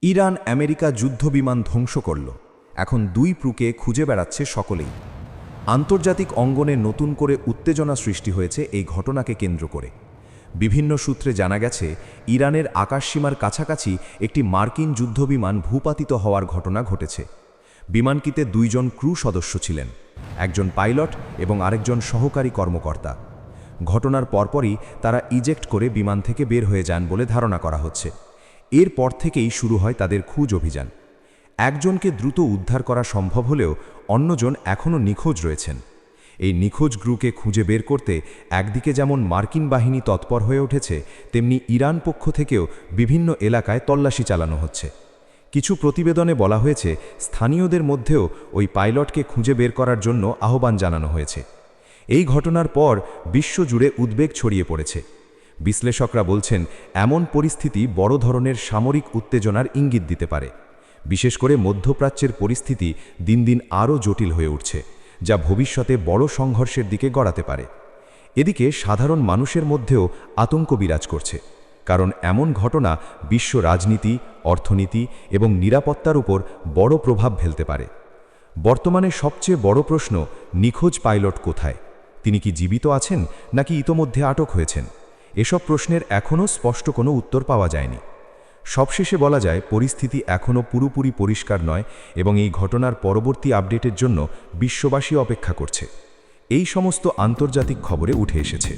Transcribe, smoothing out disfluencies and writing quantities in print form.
Iran America যুদ্ধবিমান ধ্বংস করল। এখন দুই প্রুকে খুঁজে বেড়াচ্ছে সকলেই। আন্তর্জাতিক অঙ্গনে নতুন করে উত্তেজনা সৃষ্টি হয়েছে এই ঘটনাকে কেন্দ্র করে। বিভিন্ন সূত্রে জানা গেছে, ইরানের আকাশসীমার কাছাকাছি একটি মার্কিন যুদ্ধবিমান ভূপাতিত হওয়ার ঘটনা ঘটেছে। বিমানটিতে দুইজন ক্রু সদস্য ছিলেন, একজন পাইলট এবং আরেকজন সহকারী কর্মকর্তা। ঘটনার পরপরই তারা ইজেক্ট করে বিমান থেকে বের হয়ে যান বলে ধারণা করা হচ্ছে। এরপর থেকেই শুরু হয় তাদের খোঁজ অভিযান। একজনকে দ্রুত উদ্ধার করা সম্ভব হলেও অন্যজন এখনও নিখোঁজ রয়েছেন। এই নিখোঁজ ক্রুকে খুঁজে বের করতে একদিকে যেমন মার্কিন বাহিনী তৎপর হয়ে উঠেছে, তেমনি ইরান পক্ষ থেকেও বিভিন্ন এলাকায় তল্লাশি চালানো হচ্ছে। কিছু প্রতিবেদনে বলা হয়েছে, স্থানীয়দের মধ্যেও ওই পাইলটকে খুঁজে বের করার জন্য আহ্বান জানানো হয়েছে। এই ঘটনার পর বিশ্বজুড়ে উদ্বেগ ছড়িয়ে পড়েছে। বিশ্লেষকরা বলছেন, এমন পরিস্থিতি বড় ধরনের সামরিক উত্তেজনার ইঙ্গিত দিতে পারে। বিশেষ করে মধ্যপ্রাচ্যের পরিস্থিতি দিন দিন আরও জটিল হয়ে উঠছে, যা ভবিষ্যতে বড় সংঘর্ষের দিকে গড়াতে পারে। এদিকে সাধারণ মানুষের মধ্যেও আতঙ্ক বিরাজ করছে, কারণ এমন ঘটনা বিশ্ব রাজনীতি, অর্থনীতি এবং নিরাপত্তার উপর বড় প্রভাব ফেলতে পারে। বর্তমানে সবচেয়ে বড় প্রশ্ন, নিখোঁজ পাইলট কোথায়? তিনি কি জীবিত আছেন নাকি ইতোমধ্যে আটক হয়েছেন? এসব প্রশ্নের এখনও স্পষ্ট কোনো উত্তর পাওয়া যায়নি। সবশেষে বলা যায়, পরিস্থিতি এখনও পুরোপুরি পরিষ্কার নয় এবং এই ঘটনার পরবর্তী আপডেটের জন্য বিশ্ববাসী অপেক্ষা করছে। এই সমস্ত আন্তর্জাতিক খবরে উঠে এসেছে।